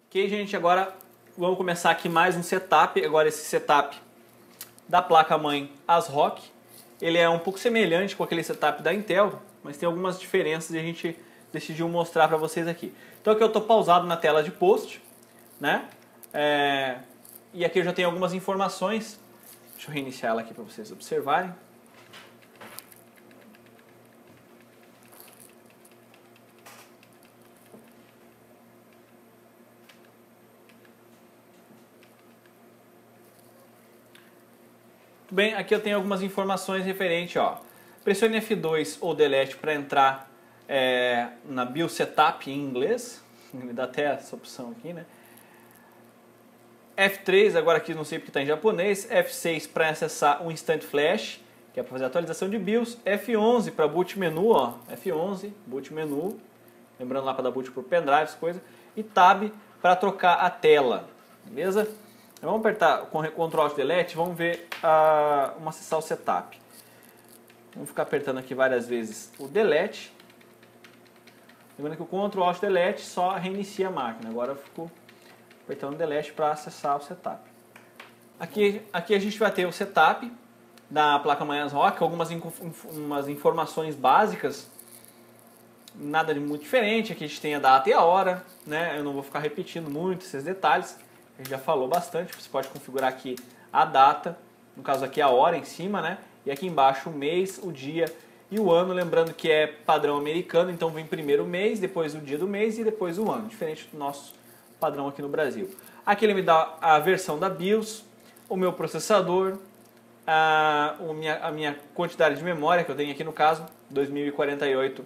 Ok, gente, agora vamos começar aqui mais um setup. Agora esse setup da placa-mãe ASRock. Ele é um pouco semelhante com aquele setup da Intel, mas tem algumas diferenças e a gente decidiu mostrar para vocês aqui. Então aqui eu estou pausado na tela de post, né? E aqui eu já tenho algumas informações. Deixa eu reiniciar ela aqui para vocês observarem. Muito bem, aqui eu tenho algumas informações referentes, ó. Pressione F2 ou Delete para entrar na BIOS Setup em inglês. Me dá até essa opção aqui, né? F3, agora aqui não sei porque está em japonês. F6 para acessar o Instant Flash, que é para fazer a atualização de BIOS. F11 para boot menu, ó. F11, boot menu. Lembrando lá para dar boot por pendrives, coisa. E Tab para trocar a tela, beleza? Vamos apertar com Ctrl Alt Delete, vamos ver, vamos acessar o setup. Vamos ficar apertando aqui várias vezes o Delete. Lembrando que o Ctrl Alt Delete só reinicia a máquina. Agora eu fico apertando o Delete para acessar o setup. Aqui a gente vai ter o setup da placa-mãe ASRock, algumas umas informações básicas. Nada de muito diferente, aqui a gente tem a data e a hora, né? Eu não vou ficar repetindo muito esses detalhes. A gente já falou bastante, você pode configurar aqui a data, no caso aqui a hora em cima, né? E aqui embaixo o mês, o dia e o ano, lembrando que é padrão americano, então vem primeiro o mês, depois o dia do mês e depois o ano, diferente do nosso padrão aqui no Brasil. Aqui ele me dá a versão da BIOS, o meu processador, a minha quantidade de memória, que eu tenho aqui no caso, 2048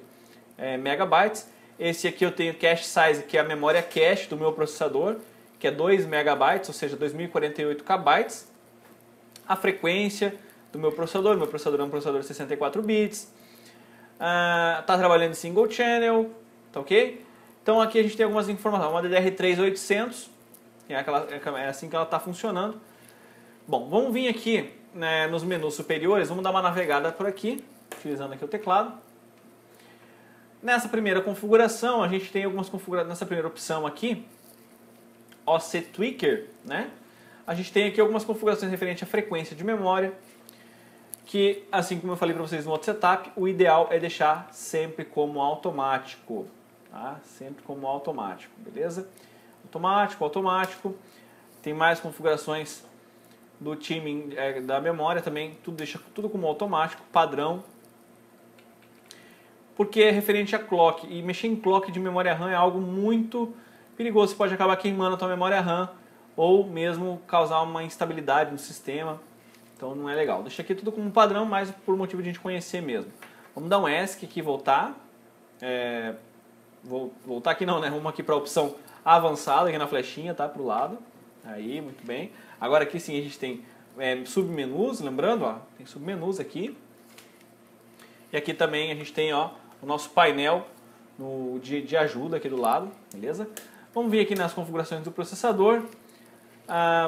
megabytes. Esse aqui eu tenho cache size, que é a memória cache do meu processador, que é 2 megabytes, ou seja, 2048 KB. A frequência do meu processador é um processador de 64 bits. Está trabalhando em single channel, tá ok? Então aqui a gente tem algumas informações, uma DDR3 que é assim que ela está funcionando. Bom, vamos vir aqui, né, nos menus superiores, vamos dar uma navegada por aqui, utilizando aqui o teclado. Nessa primeira configuração, a gente tem algumas configurações, nessa primeira opção aqui, OC Tweaker, né? A gente tem aqui algumas configurações referentes à frequência de memória, que, assim como eu falei para vocês no outro setup, o ideal é deixar sempre como automático, tá? Sempre como automático, beleza? Automático. Tem mais configurações do timing da memória também, deixa tudo como automático, padrão. Porque é referente a clock, e mexer em clock de memória RAM é algo muito perigoso. Você pode acabar queimando a tua memória RAM ou mesmo causar uma instabilidade no sistema. Então não é legal. Deixa aqui tudo como padrão, mas por motivo de a gente conhecer mesmo. Vamos dar um ESC aqui e voltar. Voltar aqui não, né? Vamos aqui para a opção avançada, aqui na flechinha, tá? Para o lado. Aí, muito bem. Agora aqui sim a gente tem submenus, lembrando, ó, tem submenus aqui. E aqui também a gente tem, ó, o nosso painel de ajuda aqui do lado, beleza? Vamos vir aqui nas configurações do processador.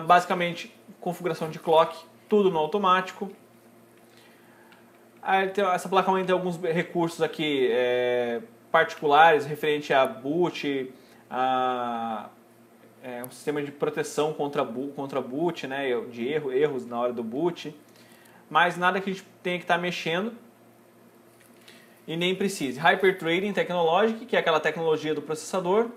Basicamente, configuração de clock, tudo no automático. Essa placa-mãe tem alguns recursos aqui particulares, referente a boot, um sistema de proteção contra boot, né, de erros na hora do boot. Mas nada que a gente tenha que estar mexendo. E nem precise. Hyperthreading Technology, que é aquela tecnologia do processador,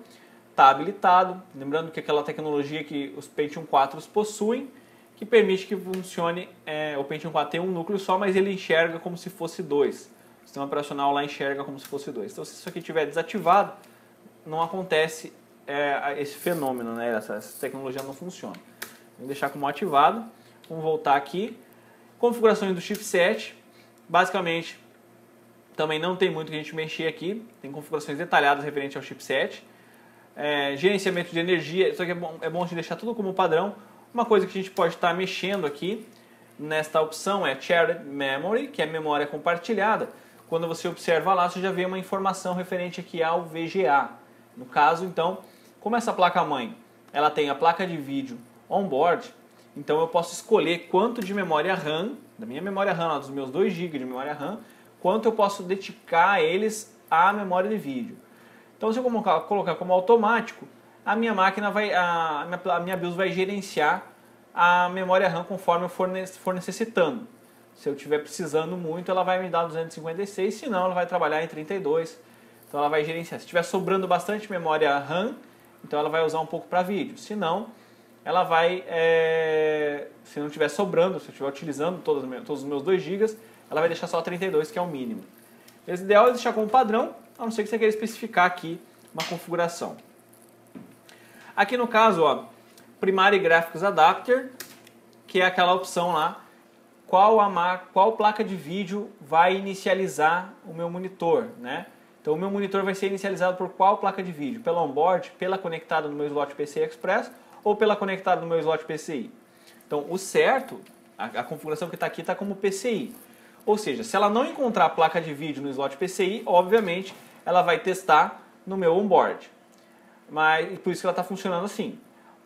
está habilitado. Lembrando que é aquela tecnologia que os Pentium 4 possuem, que permite que funcione. O Pentium 4 tem um núcleo só, mas ele enxerga como se fosse dois. O sistema operacional lá enxerga como se fosse dois. Então, se isso aqui estiver desativado, não acontece esse fenômeno, né? Essa tecnologia não funciona. Vamos deixar como ativado. Vamos voltar aqui. Configurações do chipset. Basicamente, também não tem muito que a gente mexer aqui, tem configurações detalhadas referente ao chipset. Gerenciamento de energia, isso aqui é bom a gente deixar tudo como padrão. Uma coisa que a gente pode estar mexendo aqui, nesta opção, é Shared Memory, que é memória compartilhada. Quando você observa lá, você já vê uma informação referente aqui ao VGA. No caso, então, como essa placa-mãe, ela tem a placa de vídeo on-board, então eu posso escolher quanto de memória RAM, da minha memória RAM, lá, dos meus 2 GB de memória RAM, quanto eu posso dedicar a eles à memória de vídeo. Então, se eu colocar como automático, a minha máquina vai, a minha BIOS vai gerenciar a memória RAM conforme eu for necessitando. Se eu estiver precisando muito, ela vai me dar 256, senão ela vai trabalhar em 32. Então ela vai gerenciar. Se estiver sobrando bastante memória RAM, então ela vai usar um pouco para vídeo. Se não, ela vai, se não estiver sobrando, se eu estiver utilizando todos os meus 2 GB, ela vai deixar só 32, que é o mínimo. O ideal é deixar como padrão, a não ser que você queira especificar aqui uma configuração. Aqui no caso, ó, Primary Graphics Adapter, que é aquela opção lá, qual placa de vídeo vai inicializar o meu monitor, né? Então o meu monitor vai ser inicializado por qual placa de vídeo? Pela onboard, pela conectada no meu slot PCI Express ou pela conectada no meu slot PCI? Então o certo, a configuração que está aqui está como PCI. Ou seja, se ela não encontrar a placa de vídeo no slot PCI, obviamente ela vai testar no meu onboard. Mas por isso que ela está funcionando assim.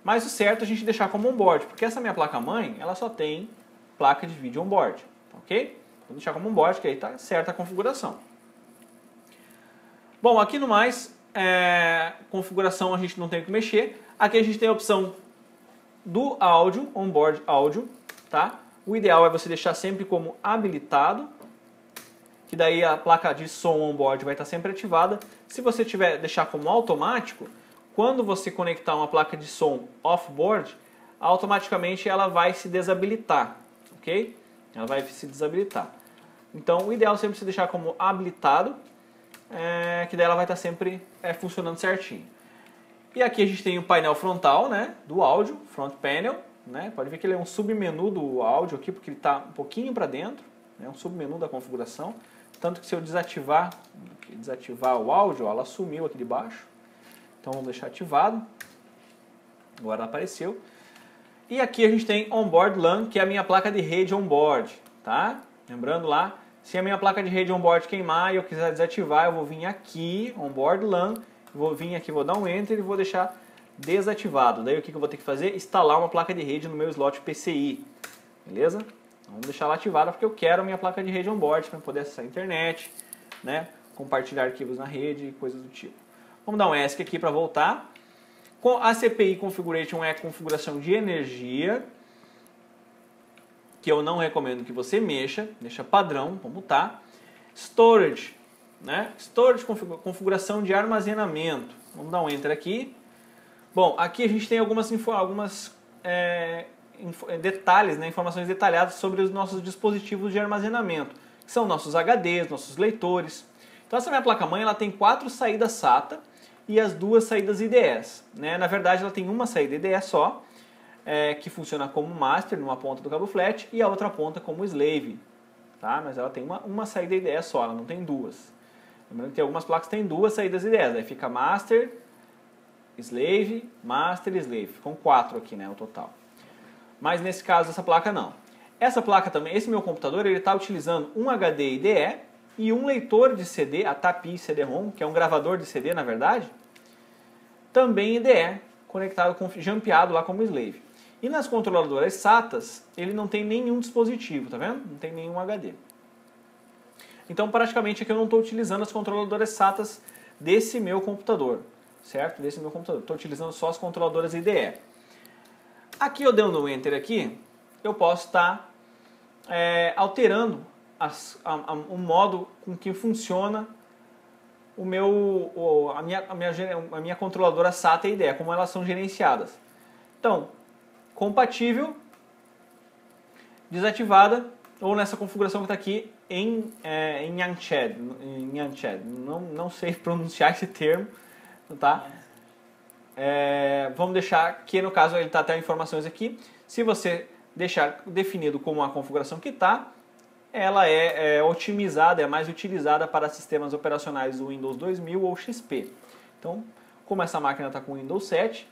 Mas o certo é a gente deixar como onboard, porque essa minha placa-mãe, ela só tem placa de vídeo onboard, ok? Vou deixar como onboard, que aí está certa a configuração. Bom, aqui no mais, configuração a gente não tem que mexer. Aqui a gente tem a opção do áudio, onboard áudio, tá? O ideal é você deixar sempre como habilitado, que daí a placa de som onboard vai estar sempre ativada. Se você deixar como automático, quando você conectar uma placa de som off-board, automaticamente ela vai se desabilitar, ok? Ela vai se desabilitar. Então o ideal é sempre se deixar como habilitado, que daí ela vai estar sempre funcionando certinho. E aqui a gente tem o painel frontal, né, do áudio, front panel, né? Pode ver que ele é um submenu do áudio aqui, porque ele está um pouquinho para dentro, é um submenu da configuração. Tanto que se eu desativar o áudio, ó, ela sumiu aqui de baixo. Então vamos deixar ativado. Agora ela apareceu. E aqui a gente tem onboard LAN, que é a minha placa de rede onboard, tá? Lembrando lá, se a minha placa de rede onboard queimar e eu quiser desativar, eu vou vir aqui, onboard LAN, vou vir aqui, vou dar um enter e vou deixar desativado. Daí o que eu vou ter que fazer? Instalar uma placa de rede no meu slot PCI, beleza? Vamos deixar ela ativada porque eu quero a minha placa de rede onboard para poder acessar a internet, né? Compartilhar arquivos na rede e coisas do tipo. Vamos dar um ESC aqui para voltar. A CPI Configuration é a configuração de energia, que eu não recomendo que você mexa, deixa padrão, como tá. Storage, né? Storage, configuração de armazenamento. Vamos dar um Enter aqui. Bom, aqui a gente tem algumas detalhes, né? Informações detalhadas sobre os nossos dispositivos de armazenamento, que são nossos HDs, nossos leitores. Então essa minha placa-mãe ela tem 4 saídas SATA e as 2 saídas IDEs, né? Na verdade ela tem uma saída IDE só, que funciona como master numa ponta do cabo flat e a outra ponta como slave, tá? Mas ela tem uma saída IDE só, ela não tem 2. Lembrando que tem algumas placas que tem 2 saídas IDEs, aí fica master, slave, master e slave. Ficam 4 aqui, né, o total. Mas nesse caso essa placa não. Essa placa também, esse meu computador, ele está utilizando um HD IDE e um leitor de CD, a TAPI CD-ROM, que é um gravador de CD na verdade, também IDE, conectado jampeado lá como slave. E nas controladoras SATAs, ele não tem nenhum dispositivo, tá vendo? Não tem nenhum HD. Então praticamente aqui eu não estou utilizando as controladoras SATAs desse meu computador, certo? Desse meu computador. Estou utilizando só as controladoras IDE. Aqui eu dando um Enter aqui, eu posso estar alterando o modo com que funciona a minha controladora SATA e IDE, como elas são gerenciadas. Então, compatível, desativada, ou nessa configuração que está aqui em Unchained. Não sei pronunciar esse termo, tá? Vamos deixar que no caso ele está até informações aqui. Se você deixar definido como a configuração que está, ela é otimizada, é mais utilizada para sistemas operacionais do Windows 2000 ou XP. Então, como essa máquina está com Windows 7,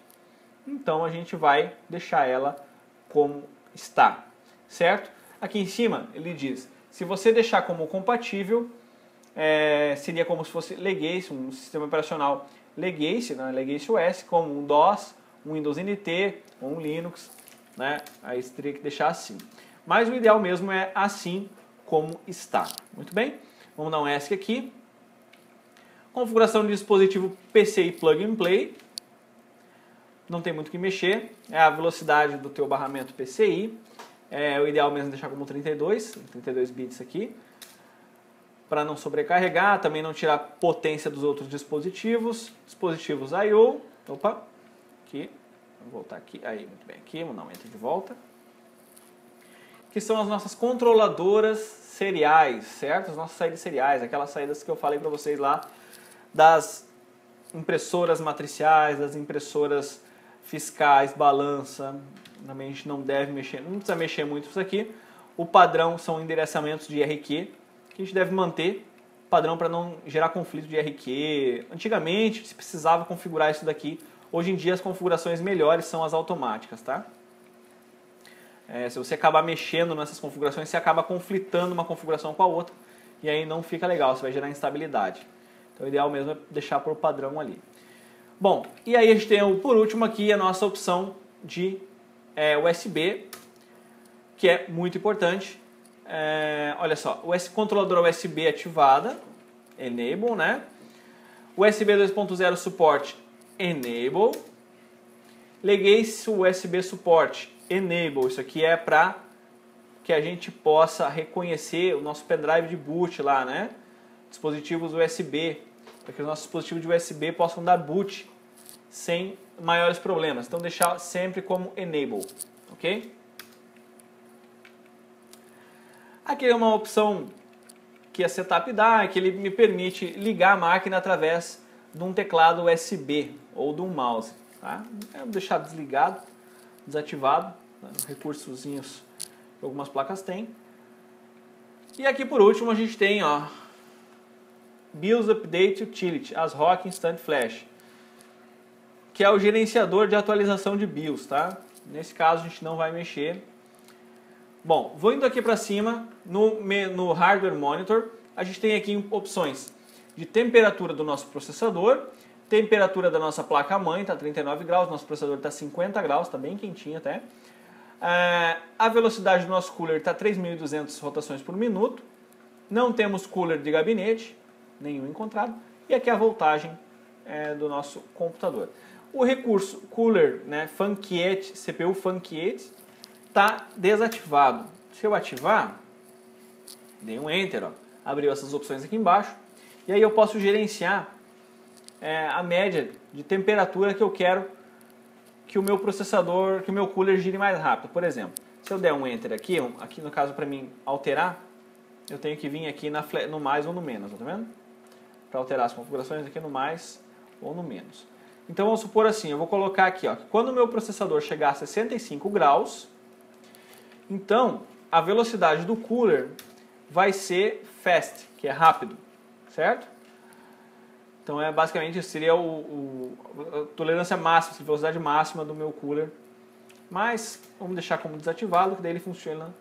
então a gente vai deixar ela como está, certo? Aqui em cima ele diz, se você deixar como compatível, seria como se fosse Legacy, um sistema operacional Legacy, né? Legacy OS, como um DOS, um Windows NT ou um Linux, né? Aí você teria que deixar assim. Mas o ideal mesmo é assim como está. Muito bem? Vamos dar um ESC aqui. Configuração de dispositivo PCI Plug and Play. não tem muito o que mexer, é a velocidade do teu barramento PCI, é o ideal mesmo deixar como 32 bits aqui, para não sobrecarregar, também não tirar potência dos outros dispositivos. Dispositivos I/O, opa, aqui, vou voltar aqui, aí, muito bem, aqui, vou dar um enter de volta. Que são as nossas controladoras seriais, certo? As nossas saídas seriais, aquelas saídas que eu falei para vocês lá, das impressoras matriciais, das impressoras fiscais, balança, também a gente não deve mexer, não precisa mexer muito isso aqui. O padrão são endereçamentos de IRQ, que a gente deve manter padrão para não gerar conflito de IRQ. Antigamente se precisava configurar isso daqui, hoje em dia as configurações melhores são as automáticas, tá? Se você acabar mexendo nessas configurações, você acaba conflitando uma configuração com a outra e aí não fica legal, você vai gerar instabilidade. Então o ideal mesmo é deixar por padrão ali. Bom, e aí a gente tem por último aqui a nossa opção de USB, que é muito importante. Olha só, controladora USB ativada, Enable, né? USB 2.0 Support, Enable. Legacy USB Support, Enable. Isso aqui é para que a gente possa reconhecer o nosso pendrive de boot lá, né? Dispositivos USB, para que os nossos dispositivos de USB possam dar boot sem maiores problemas. Então deixar sempre como Enable, ok? Aqui é uma opção que a Setup dá, que ele me permite ligar a máquina através de um teclado USB ou de um mouse. Tá? Eu vou deixar desligado, desativado, né? Recursozinhos que algumas placas têm. E aqui por último a gente tem BIOS Update Utility, ASRock Instant Flash, que é o gerenciador de atualização de BIOS, tá? Nesse caso a gente não vai mexer. Bom, vou indo aqui para cima, no Hardware Monitor, a gente tem aqui opções de temperatura do nosso processador, temperatura da nossa placa-mãe, está 39 graus, nosso processador está 50 graus, está bem quentinho até. A velocidade do nosso cooler está 3.200 rotações por minuto. Não temos cooler de gabinete, nenhum encontrado. E aqui a voltagem do nosso computador. O recurso cooler, né, CPU Fan8, está desativado. Se eu ativar, dei um Enter, abriu essas opções aqui embaixo. E aí eu posso gerenciar a média de temperatura que eu quero que o meu processador, que o meu cooler gire mais rápido. Por exemplo, se eu der um Enter aqui no caso para mim alterar, eu tenho que vir aqui no mais ou no menos, tá vendo? Para alterar as configurações aqui no mais ou no menos. Então vamos supor assim, eu vou colocar aqui, que quando o meu processador chegar a 65 graus, então a velocidade do cooler vai ser fast, que é rápido, certo? Então basicamente seria a tolerância máxima, a velocidade máxima do meu cooler. Mas vamos deixar como desativado, que daí ele funciona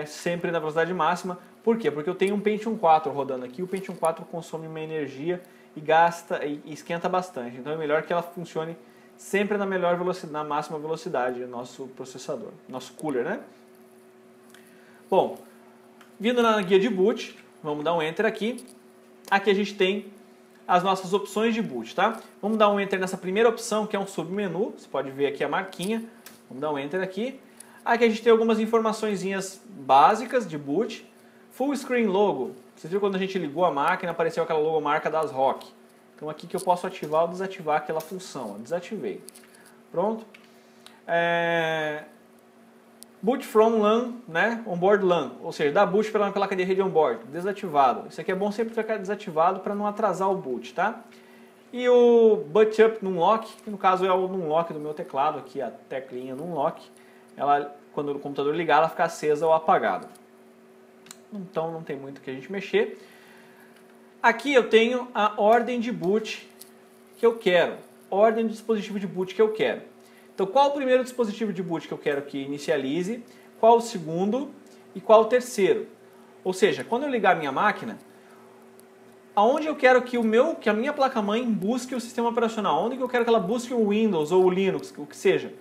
sempre na velocidade máxima. Por quê? Porque eu tenho um Pentium 4 rodando aqui, o Pentium 4 consome uma energia e gasta e esquenta bastante. Então é melhor que ela funcione sempre na melhor velocidade, na máxima velocidade do nosso processador, nosso cooler, né? Bom, vindo na guia de boot, vamos dar um Enter aqui. Aqui a gente tem as nossas opções de boot, tá? Vamos dar um Enter nessa primeira opção, que é um submenu. Você pode ver aqui a marquinha. Vamos dar um Enter aqui. Aqui a gente tem algumas informaçõezinhas básicas de boot. Full Screen Logo. Você viu quando a gente ligou a máquina, apareceu aquela logomarca da ASRock. Então aqui que eu posso ativar ou desativar aquela função. Desativei. Pronto. Boot from LAN, né? Onboard LAN, ou seja, dá boot pela placa de rede onboard, desativado. Isso aqui é bom sempre ficar desativado para não atrasar o boot, tá? E o Boot Up Numlock, que no caso é o Numlock do meu teclado, aqui a teclinha Numlock, ela, quando o computador ligar, ela fica acesa ou apagada. Então não tem muito o que a gente mexer. Aqui eu tenho a ordem de boot que eu quero, ordem de dispositivo de boot que eu quero. Então, qual o primeiro dispositivo de boot que eu quero que inicialize, qual o segundo e qual o terceiro. Ou seja, quando eu ligar a minha máquina, aonde eu quero que a minha placa-mãe busque o sistema operacional, onde que eu quero que ela busque o Windows ou o Linux, o que seja.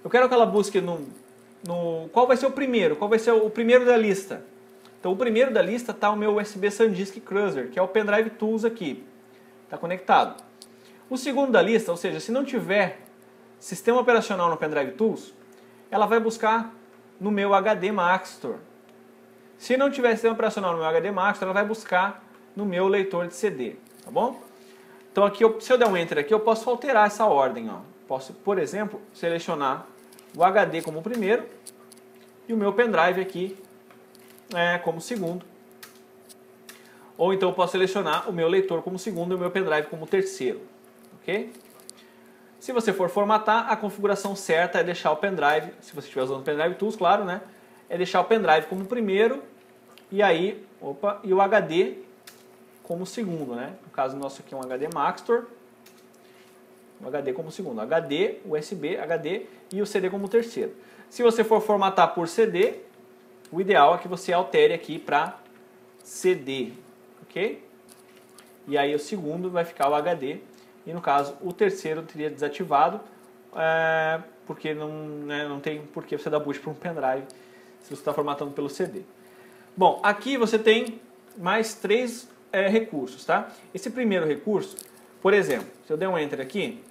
Eu quero que ela busque qual vai ser o primeiro, qual vai ser o primeiro da lista. Então, o primeiro da lista está o meu USB SanDisk Cruiser, que é o Pendrive Tools aqui. Está conectado. O segundo da lista, ou seja, se não tiver Sistema Operacional no Pendrive Tools, ela vai buscar no meu HD Maxtor. Se não tiver sistema operacional no meu HD Maxtor, ela vai buscar no meu leitor de CD, tá bom? Então aqui, se eu der um Enter aqui, eu posso alterar essa ordem. Ó. Posso, por exemplo, selecionar o HD como primeiro e o meu pendrive aqui como segundo. Ou então eu posso selecionar o meu leitor como segundo e o meu pendrive como terceiro. Ok? Se você for formatar, a configuração certa é deixar o pendrive, se você estiver usando o Pendrive Tools, claro, né? É deixar o pendrive como primeiro e aí, e o HD como segundo, né? No caso nosso aqui é um HD Maxtor, o HD como segundo, HD, USB, HD e o CD como terceiro. Se você for formatar por CD, o ideal é que você altere aqui para CD, ok? E aí o segundo vai ficar o HD e no caso o terceiro teria desativado, porque não tem por que você dar boot para um pendrive se você está formatando pelo CD. Bom, aqui você tem mais três recursos, tá? Esse primeiro recurso, por exemplo, se eu der um Enter aqui,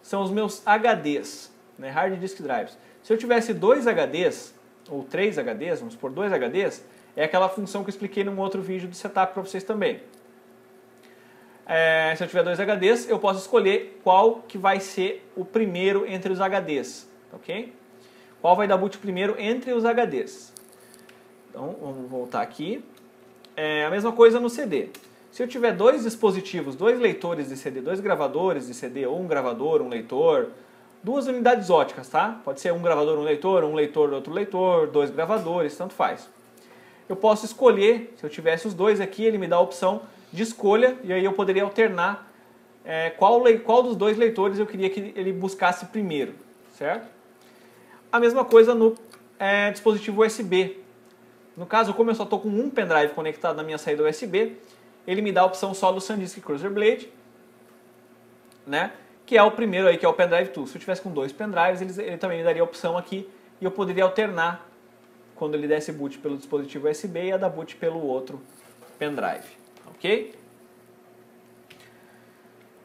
são os meus HDs, né, Hard Disk Drives. Se eu tivesse 2 HDs, ou 3 HDs, vamos supor 2 HDs, é aquela função que eu expliquei num outro vídeo de setup para vocês também. Se eu tiver 2 HDs, eu posso escolher qual que vai ser o primeiro entre os HDs, ok? Qual vai dar boot primeiro entre os HDs. Então, vamos voltar aqui. A mesma coisa no CD. Se eu tiver 2 dispositivos, 2 leitores de CD, 2 gravadores de CD, ou um gravador, um leitor, 2 unidades óticas, tá? Pode ser um gravador, um leitor, outro leitor, 2 gravadores, tanto faz. Eu posso escolher, se eu tivesse os 2 aqui, ele me dá a opção de escolha, e aí eu poderia alternar qual dos 2 leitores eu queria que ele buscasse primeiro, certo? A mesma coisa no dispositivo USB. No caso, como eu só estou com um pendrive conectado na minha saída USB, ele me dá a opção só do SanDisk Cruzer Blade, né? Que é o primeiro aí, que é o Pendrive Tools. Se eu tivesse com 2 pendrives, ele também me daria a opção aqui e eu poderia alternar quando ele desse boot pelo dispositivo USB e a dar boot pelo outro pendrive, ok?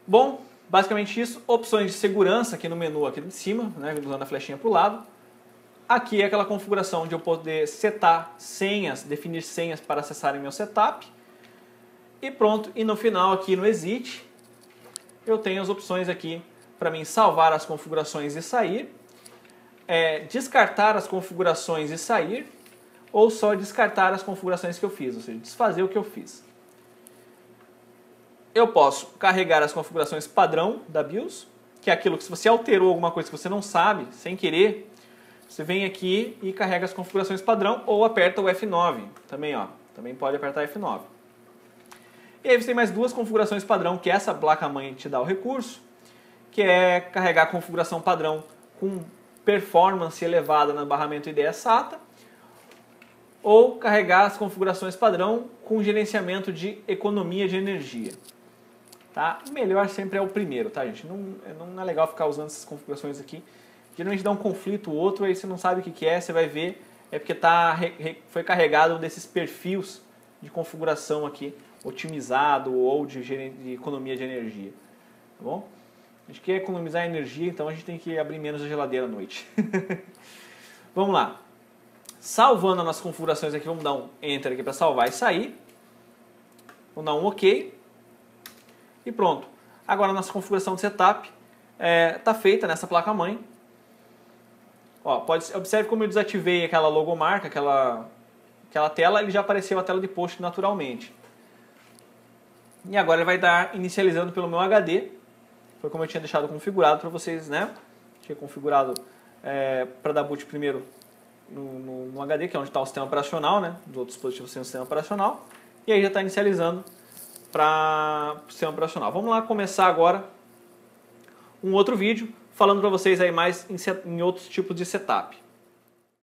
Bom, basicamente isso. Opções de segurança aqui no menu aqui de cima, né? Usando a flechinha para o lado. Aqui é aquela configuração de eu poder setar senhas, definir senhas para acessarem meu setup. E pronto, e no final aqui no Exit, eu tenho as opções aqui para mim salvar as configurações e sair, descartar as configurações e sair, ou só descartar as configurações que eu fiz, ou seja, desfazer o que eu fiz. Eu posso carregar as configurações padrão da BIOS, que é aquilo que se você alterou alguma coisa que você não sabe, sem querer, você vem aqui e carrega as configurações padrão ou aperta o F9. Também pode apertar F9. E aí você tem mais 2 configurações padrão que essa placa-mãe te dá o recurso, que é carregar a configuração padrão com performance elevada no barramento IDE SATA, ou carregar as configurações padrão com gerenciamento de economia de energia. Tá? O melhor sempre é o primeiro, tá, gente? Não é legal ficar usando essas configurações aqui. Geralmente dá um conflito ou outro, aí você não sabe o que é, você vai ver, é porque foi carregado um desses perfis de configuração aqui, otimizado ou de economia de energia. Tá bom? A gente quer economizar energia, então a gente tem que abrir menos a geladeira à noite. Vamos lá. Salvando as nossas configurações aqui, vamos dar um Enter aqui para salvar e sair. Vamos dar um OK. E pronto. Agora a nossa configuração de setup está feita nessa placa-mãe. Observe como eu desativei aquela logomarca, aquela tela, ele já apareceu a tela de post naturalmente. E agora ele vai dar inicializando pelo meu HD. Foi como eu tinha deixado configurado para vocês, né? Tinha configurado para dar boot primeiro no HD, que é onde está o sistema operacional, né? Dos outros dispositivos sem o sistema operacional. E aí já está inicializando para o sistema operacional. Vamos lá começar agora um outro vídeo falando para vocês aí mais em outros tipos de setup.